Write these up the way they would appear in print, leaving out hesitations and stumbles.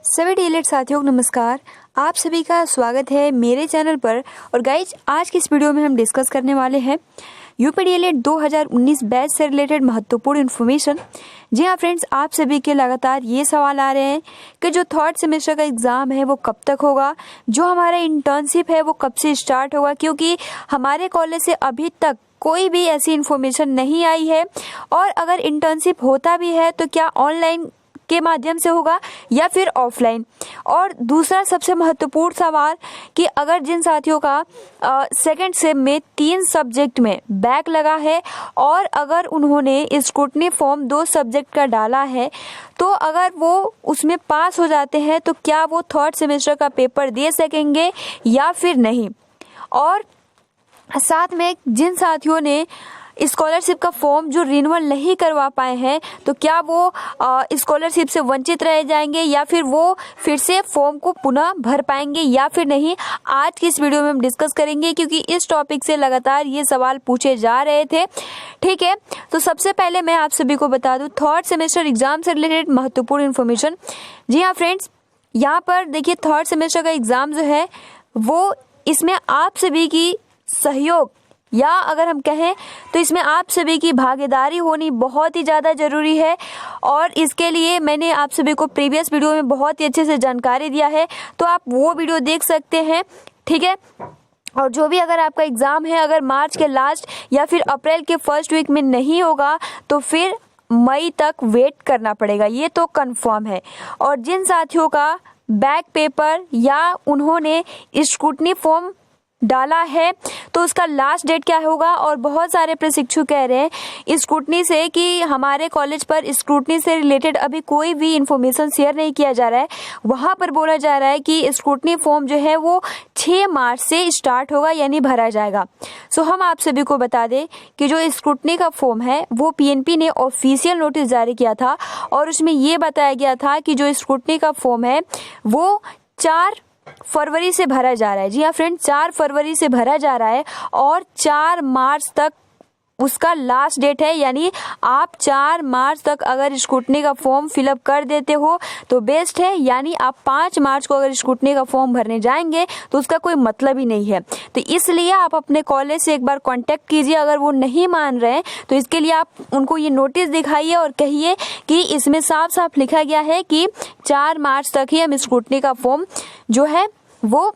सभी डीएलएड साथियों को नमस्कार। आप सभी का स्वागत है मेरे चैनल पर। और गाइज, आज की इस वीडियो में हम डिस्कस करने वाले हैं यूपी डीएलएड 2019 बैच से रिलेटेड महत्वपूर्ण इन्फॉर्मेशन। जी हाँ फ्रेंड्स, आप सभी के लगातार ये सवाल आ रहे हैं कि जो थर्ड सेमेस्टर का एग्ज़ाम है वो कब तक होगा, जो हमारा इंटर्नशिप है वो कब से स्टार्ट होगा, क्योंकि हमारे कॉलेज से अभी तक कोई भी ऐसी इन्फॉर्मेशन नहीं आई है। और अगर इंटर्नशिप होता भी है तो क्या ऑनलाइन के माध्यम से होगा या फिर ऑफलाइन। और दूसरा सबसे महत्वपूर्ण सवाल कि अगर जिन साथियों का सेकंड सेम में 3 सब्जेक्ट में बैक लगा है और अगर उन्होंने स्क्रूटनी फॉर्म 2 सब्जेक्ट का डाला है, तो अगर वो उसमें पास हो जाते हैं तो क्या वो थर्ड सेमेस्टर का पेपर दे सकेंगे या फिर नहीं। और साथ में जिन साथियों ने स्कॉलरशिप का फॉर्म जो रिन्यूअल नहीं करवा पाए हैं, तो क्या वो स्कॉलरशिप से वंचित रह जाएंगे या फिर वो फिर से फॉर्म को पुनः भर पाएंगे या फिर नहीं। आज की इस वीडियो में हम डिस्कस करेंगे, क्योंकि इस टॉपिक से लगातार ये सवाल पूछे जा रहे थे। ठीक है, तो सबसे पहले मैं आप सभी को बता दूं थर्ड सेमेस्टर एग्जाम से रिलेटेड महत्वपूर्ण इन्फॉर्मेशन। जी हाँ फ्रेंड्स, यहाँ पर देखिए थर्ड सेमेस्टर का एग्जाम जो है वो इसमें आप सभी की सहयोग या अगर हम कहें तो इसमें आप सभी की भागीदारी होनी बहुत ही ज़्यादा ज़रूरी है। और इसके लिए मैंने आप सभी को प्रीवियस वीडियो में बहुत ही अच्छे से जानकारी दिया है, तो आप वो वीडियो देख सकते हैं। ठीक है, और जो भी अगर आपका एग्ज़ाम है अगर मार्च के लास्ट या फिर अप्रैल के फर्स्ट वीक में नहीं होगा तो फिर मई तक वेट करना पड़ेगा, ये तो कंफर्म है। और जिन साथियों का बैक पेपर या उन्होंने स्क्रूटनी फॉर्म डाला है तो उसका लास्ट डेट क्या होगा। और बहुत सारे प्रशिक्षु कह रहे हैं स्क्रूटनी से कि हमारे कॉलेज पर स्क्रूटनी से रिलेटेड अभी कोई भी इंफॉर्मेशन शेयर नहीं किया जा रहा है। वहाँ पर बोला जा रहा है कि स्क्रूटनी फॉर्म जो है वो 6 मार्च से स्टार्ट होगा, यानी भरा जाएगा। सो हम आप सभी को बता दें कि जो स्क्रूटनी का फॉर्म है वो पीएनपी ने ऑफिशियल नोटिस जारी किया था और उसमें ये बताया गया था कि जो स्क्रूटनी का फॉर्म है वो 4 फरवरी से भरा जा रहा है। जी हाँ फ्रेंड, 4 फरवरी से भरा जा रहा है और 4 मार्च तक उसका लास्ट डेट है। यानी आप 4 मार्च तक अगर स्क्रूटनी का फॉर्म फिलअप कर देते हो तो बेस्ट है, यानी आप 5 मार्च को अगर स्क्रूटनी का फॉर्म भरने जाएंगे तो उसका कोई मतलब ही नहीं है। तो इसलिए आप अपने कॉलेज से एक बार कांटेक्ट कीजिए। अगर वो नहीं मान रहे हैं तो इसके लिए आप उनको ये नोटिस दिखाइए और कहिए कि इसमें साफ साफ लिखा गया है कि 4 मार्च तक ही हम स्क्रूटनी का फॉर्म जो है वो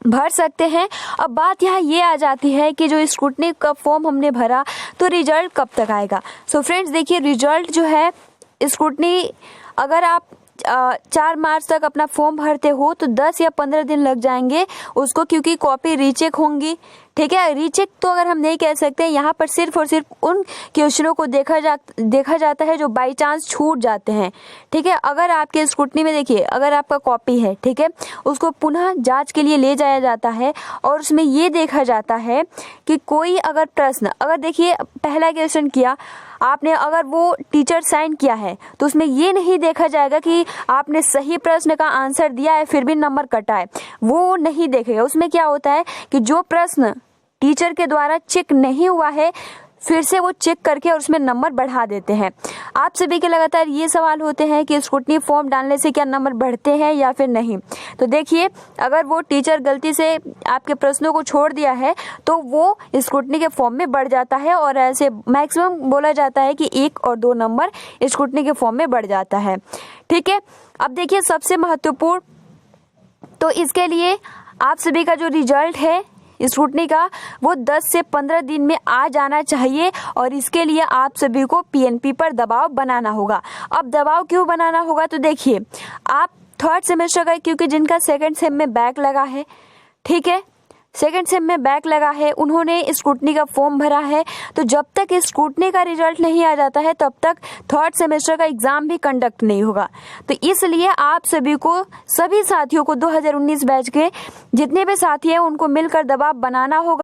भर सकते हैं। अब बात यहाँ ये आ जाती है कि जो स्क्रूटनी का फॉर्म हमने भरा तो रिजल्ट कब तक आएगा। सो फ्रेंड्स देखिए, रिजल्ट जो है स्क्रूटनी अगर आप 4 मार्च तक अपना फॉर्म भरते हो तो 10 या 15 दिन लग जाएंगे उसको, क्योंकि कॉपी रीचेक होंगी। ठीक है, रीचेक तो अगर हम नहीं कह सकते, यहाँ पर सिर्फ और सिर्फ उन क्वेश्चनों को देखा जाता है जो बाई चांस छूट जाते हैं। ठीक है, अगर आपके स्क्रूटनी में देखिए अगर आपका कॉपी है, ठीक है, उसको पुनः जांच के लिए ले जाया जाता है और उसमें ये देखा जाता है कि कोई अगर प्रश्न, अगर देखिए पहला क्वेश्चन किया आपने, अगर वो टीचर साइन किया है तो उसमें ये नहीं देखा जाएगा कि आपने सही प्रश्न का आंसर दिया है फिर भी नंबर कटा है, वो नहीं देखेगा। उसमें क्या होता है कि जो प्रश्न टीचर के द्वारा चेक नहीं हुआ है फिर से वो चेक करके और उसमें नंबर बढ़ा देते हैं। आप सभी के लगातार ये सवाल होते हैं कि स्क्रूटनी फॉर्म डालने से क्या नंबर बढ़ते हैं या फिर नहीं। तो देखिए, अगर वो टीचर गलती से आपके प्रश्नों को छोड़ दिया है तो वो स्क्रूटनी के फॉर्म में बढ़ जाता है और ऐसे मैक्सिमम बोला जाता है कि 1 और 2 नंबर स्क्रूटनी के फॉर्म में बढ़ जाता है। ठीक है, अब देखिए सबसे महत्वपूर्ण, तो इसके लिए आप सभी का जो रिजल्ट है स्क्रूटनी का वो 10 से 15 दिन में आ जाना चाहिए। और इसके लिए आप सभी को पीएनपी पर दबाव बनाना होगा। अब दबाव क्यों बनाना होगा, तो देखिए आप थर्ड सेमेस्टर का, क्योंकि जिनका सेकंड सेम में बैक लगा है, ठीक है, सेकंड सेम में बैक लगा है, उन्होंने स्क्रूटनी का फॉर्म भरा है, तो जब तक स्क्रूटनी का रिजल्ट नहीं आ जाता है तब तक थर्ड सेमेस्टर का एग्जाम भी कंडक्ट नहीं होगा। तो इसलिए आप सभी को, सभी साथियों को 2019 बैच के जितने भी साथी हैं उनको मिलकर दबाव बनाना होगा।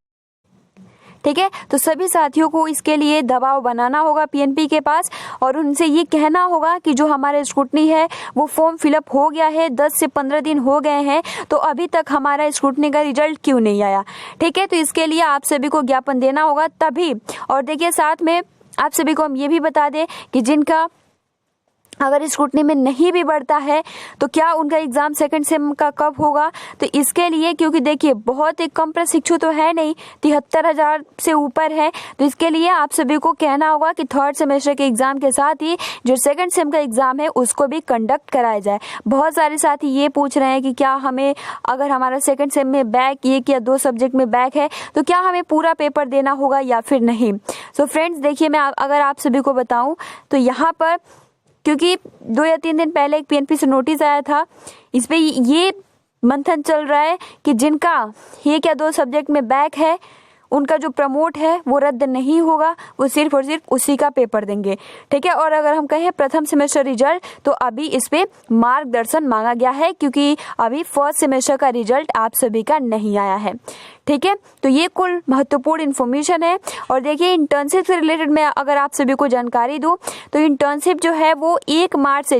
ठीक है, तो सभी साथियों को इसके लिए दबाव बनाना होगा पीएनपी के पास और उनसे ये कहना होगा कि जो हमारा स्क्रूटनी है वो फॉर्म फिलअप हो गया है, 10 से 15 दिन हो गए हैं, तो अभी तक हमारा स्क्रूटनी का रिजल्ट क्यों नहीं आया। ठीक है, तो इसके लिए आप सभी को ज्ञापन देना होगा तभी। और देखिए साथ में आप सभी को हम ये भी बता दें कि जिनका अगर स्क्रूटनी में नहीं भी बढ़ता है तो क्या उनका एग्जाम सेकंड सेम का कब होगा? तो इसके लिए, क्योंकि देखिए बहुत एक कम प्रशिक्षु तो है नहीं, 73,000 से ऊपर है, तो इसके लिए आप सभी को कहना होगा कि थर्ड सेमेस्टर के एग्जाम के साथ ही जो सेकंड सेम का एग्जाम है उसको भी कंडक्ट कराया जाए। बहुत सारे साथी ये पूछ रहे हैं कि क्या हमें, अगर हमारा सेकंड सेम में बैक, एक या 2 सब्जेक्ट में बैक है, तो क्या हमें पूरा पेपर देना होगा या फिर नहीं? सो फ्रेंड्स देखिए, मैं अगर आप सभी को बताऊं तो यहाँ पर, क्योंकि 2 या 3 दिन पहले एक पीएनपी से नोटिस आया था, इस पे ये मंथन चल रहा है कि जिनका 1 या 2 सब्जेक्ट में बैक है उनका जो प्रमोट है वो रद्द नहीं होगा, वो सिर्फ और सिर्फ उसी का पेपर देंगे। ठीक है। और अगर हम कहें प्रथम सेमेस्टर रिजल्ट, तो अभी इस पे मार्गदर्शन मांगा गया है, क्योंकि अभी फर्स्ट सेमेस्टर का रिजल्ट आप सभी का नहीं आया है। ठीक है। तो ये कुल महत्वपूर्ण इन्फॉर्मेशन है। और देखिए, इंटर्नशिप से रिलेटेड मैं अगर आप सभी को जानकारी दूं तो इंटर्नशिप जो है वो 1 मार्च से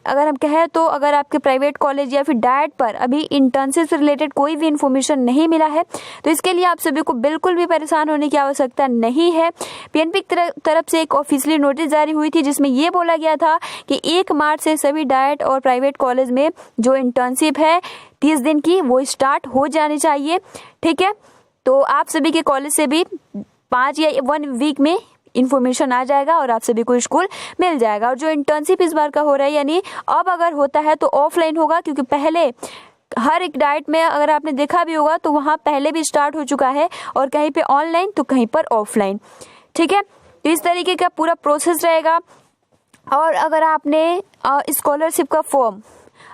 अगर हम कहें तो अगर आपके प्राइवेट कॉलेज या फिर डाइट पर अभी इंटर्नशिप से रिलेटेड कोई भी इन्फॉर्मेशन नहीं मिला है, तो इसके लिए आप सभी को बिल्कुल भी परेशान होने की आवश्यकता नहीं है। पीएनपी की तरफ से एक ऑफिशियली नोटिस जारी हुई थी जिसमें ये बोला गया था कि 1 मार्च से सभी डाइट और प्राइवेट कॉलेज में जो इंटर्नशिप है 30 दिन की, वो स्टार्ट हो जानी चाहिए। ठीक है। तो आप सभी के कॉलेज से भी 5 या 1 वीक में इन्फॉर्मेशन आ जाएगा और आप सभी को स्कूल मिल जाएगा। और जो इंटर्नशिप इस बार का हो रहा है, यानी अब अगर होता है तो ऑफलाइन होगा, क्योंकि पहले हर एक डाइट में अगर आपने देखा भी होगा तो वहाँ पहले भी स्टार्ट हो चुका है, और कहीं पे ऑनलाइन तो कहीं पर ऑफलाइन। ठीक है। तो इस तरीके का पूरा प्रोसेस रहेगा। और अगर आपने स्कॉलरशिप का फॉर्म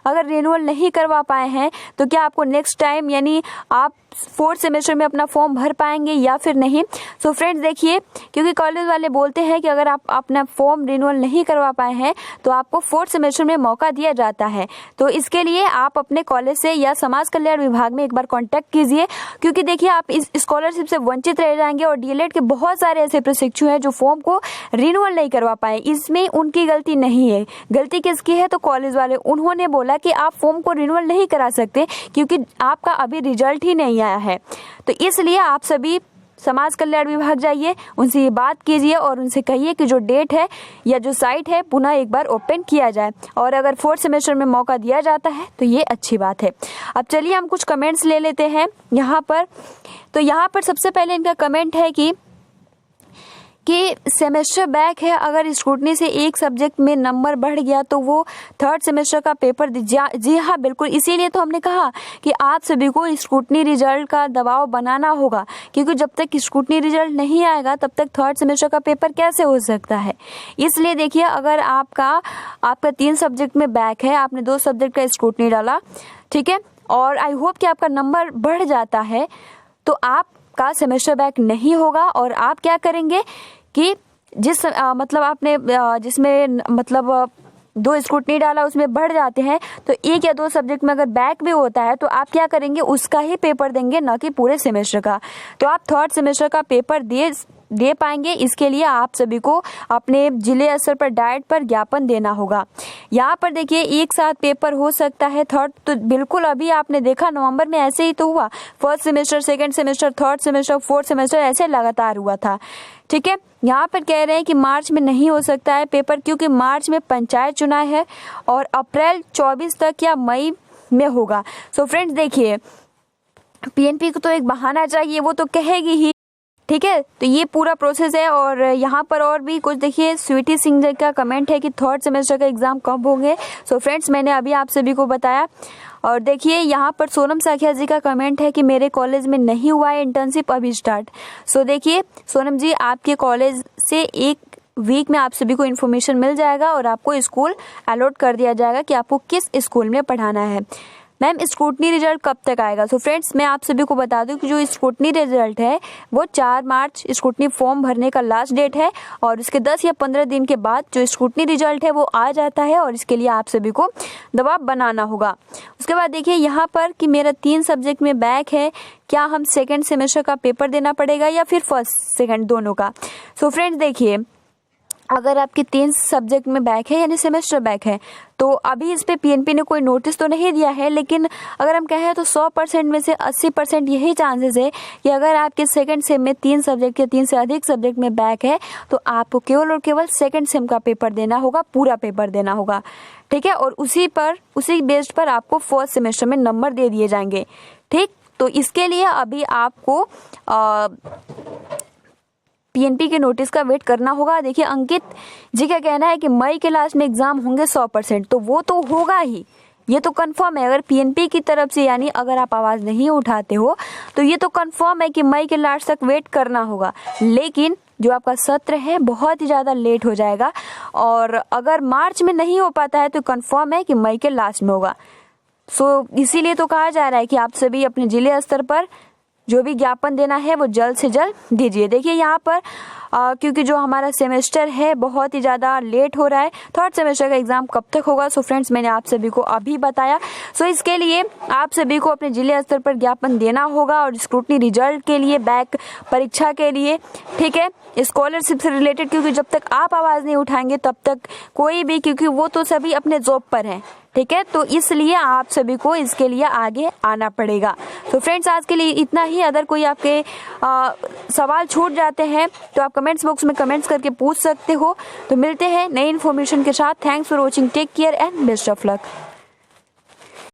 अगर रिन्यूअल नहीं करवा पाए हैं तो क्या आपको नेक्स्ट टाइम, यानी आप 4th सेमेस्टर में अपना फॉर्म भर पाएंगे या फिर नहीं? सो फ्रेंड्स देखिए, क्योंकि कॉलेज वाले बोलते हैं कि अगर आप अपना फॉर्म रिन्यूअल नहीं करवा पाए हैं तो आपको 4th सेमेस्टर में मौका दिया जाता है। तो इसके लिए आप अपने कॉलेज से या समाज कल्याण विभाग में एक बार कॉन्टैक्ट कीजिए, क्योंकि देखिए आप इस स्कॉलरशिप से वंचित रह जाएंगे। और डीएलएड के बहुत सारे ऐसे प्रशिक्षु हैं जो फॉर्म को रिन्यूअल नहीं करवा पाए। इसमें उनकी गलती नहीं है। गलती किसकी है? तो कॉलेज वाले। उन्होंने बोला कि आप फॉर्म को रिन्यूअल नहीं करा सकते क्योंकि आपका अभी रिजल्ट ही नहीं आया है। तो इसलिए आप सभी समाज कल्याण विभाग जाइए, उनसे ये बात कीजिए और उनसे कहिए कि जो डेट है या जो साइट है पुनः एक बार ओपन किया जाए। और अगर 4th सेमेस्टर में मौका दिया जाता है तो ये अच्छी बात है। अब चलिए हम कुछ कमेंट्स ले लेते हैं यहाँ पर। तो यहाँ पर सबसे पहले इनका कमेंट है कि सेमेस्टर बैक है, अगर स्क्रूटनी से एक सब्जेक्ट में नंबर बढ़ गया तो वो 3rd सेमेस्टर का पेपर जी हाँ बिल्कुल। इसीलिए तो हमने कहा कि आप सभी को स्क्रूटनी रिजल्ट का दबाव बनाना होगा, क्योंकि जब तक स्क्रूटनी रिजल्ट नहीं आएगा तब तक 3rd सेमेस्टर का पेपर कैसे हो सकता है। इसलिए देखिए, अगर आपका 3 सब्जेक्ट में बैक है, आपने 2 सब्जेक्ट का स्क्रूटनी डाला, ठीक है, और आई होप कि आपका नंबर बढ़ जाता है, तो आपका सेमेस्टर बैक नहीं होगा। और आप क्या करेंगे कि मतलब आपने जिसमें 2 स्क्रूटनी डाला उसमें बढ़ जाते हैं, तो 1 या 2 सब्जेक्ट में अगर बैक भी होता है तो आप क्या करेंगे, उसका ही पेपर देंगे, न कि पूरे सेमेस्टर का। तो आप 3rd सेमेस्टर का पेपर दे पाएंगे। इसके लिए आप सभी को अपने जिले स्तर पर डाइट पर ज्ञापन देना होगा। यहाँ पर देखिए, एक साथ पेपर हो सकता है 3rd, तो बिल्कुल अभी आपने देखा नवंबर में ऐसे ही तो हुआ। 1st semester, 2nd semester, 3rd semester, 4th semester ऐसे लगातार हुआ था। ठीक है। यहाँ पर कह रहे हैं कि मार्च में नहीं हो सकता है पेपर, क्योंकि मार्च में पंचायत चुनाव है और अप्रैल 24 तक या मई में होगा। सो फ्रेंड्स देखिए, पीएनपी को तो एक बहाना चाहिए, वो तो कहेगी ही। ठीक है। तो ये पूरा प्रोसेस है। और यहाँ पर और भी कुछ देखिए, स्वीटी सिंह जी का कमेंट है कि 3rd सेमेस्टर का एग्जाम कब होंगे। सो फ्रेंड्स मैंने अभी आप सभी को बताया। और देखिए, यहाँ पर सोनम साखिया जी का कमेंट है कि मेरे कॉलेज में नहीं हुआ है इंटर्नशिप अभी स्टार्ट। सो देखिए सोनम जी, आपके कॉलेज से 1 वीक में आप सभी को इन्फॉर्मेशन मिल जाएगा और आपको स्कूल अलॉट कर दिया जाएगा कि आपको किस स्कूल में पढ़ाना है। मैम, स्क्रूटनी रिजल्ट कब तक आएगा? सो फ्रेंड्स मैं आप सभी को बता दूं कि जो स्क्रूटनी रिजल्ट है वो 4 मार्च स्क्रूटनी फॉर्म भरने का लास्ट डेट है, और इसके 10 या 15 दिन के बाद जो स्क्रूटनी रिजल्ट है वो आ जाता है, और इसके लिए आप सभी को दबाव बनाना होगा। उसके बाद देखिए यहाँ पर कि मेरा 3 सब्जेक्ट में बैक है, क्या हम 2nd सेमेस्टर का पेपर देना पड़ेगा या फिर 1st 2nd दोनों का? सो फ्रेंड्स देखिए, अगर आपके 3 सब्जेक्ट में बैक है यानी सेमेस्टर बैक है, तो अभी इस पे पीएनपी ने कोई नोटिस तो नहीं दिया है, लेकिन अगर हम कहें तो 100% में से 80% यही चांसेस है कि अगर आपके सेकंड सेम में 3 सब्जेक्ट या 3 से अधिक सब्जेक्ट में बैक है तो आपको केवल और केवल सेकंड सेम का पेपर देना होगा, पूरा पेपर देना होगा, ठीक है। और उसी बेस्ड पर आपको फर्स्ट सेमेस्टर में नंबर दे दिए जाएंगे, ठीक। तो इसके लिए अभी आपको पीएनपी के नोटिस का वेट करना होगा। देखिए अंकित जी का कहना है कि मई के लास्ट में एग्जाम होंगे 100%, तो वो तो होगा ही, ये तो कंफर्म है। अगर पीएनपी की तरफ से यानी अगर आप आवाज़ नहीं उठाते हो तो ये तो कंफर्म है कि मई के लास्ट तक वेट करना होगा, लेकिन जो आपका सत्र है बहुत ही ज़्यादा लेट हो जाएगा, और अगर मार्च में नहीं हो पाता है तो कंफर्म है कि मई के लास्ट में होगा। सो इसीलिए तो कहा जा रहा है कि आप सभी अपने जिले स्तर पर जो भी ज्ञापन देना है वो जल्द से जल्द दीजिए। देखिए यहाँ पर क्योंकि जो हमारा सेमेस्टर है बहुत ही ज़्यादा लेट हो रहा है, थर्ड सेमेस्टर का एग्ज़ाम कब तक होगा, सो फ्रेंड्स मैंने आप सभी को अभी बताया। सो इसके लिए आप सभी को अपने जिले स्तर पर ज्ञापन देना होगा, और स्क्रूटनी रिजल्ट के लिए, बैक परीक्षा के लिए, ठीक है, स्कॉलरशिप से रिलेटेड, क्योंकि जब तक आप आवाज़ नहीं उठाएंगे तब तक कोई भी, क्योंकि वो तो सभी अपने जॉब पर हैं, ठीक है, तो इसलिए आप सभी को इसके लिए आगे आना पड़ेगा। तो फ्रेंड्स आज के लिए इतना ही। अगर कोई आपके सवाल छूट जाते हैं तो आप कमेंट्स बॉक्स में कमेंट्स करके पूछ सकते हो। तो मिलते हैं नई इन्फॉर्मेशन के साथ। Thanks for watching, take care and best of luck.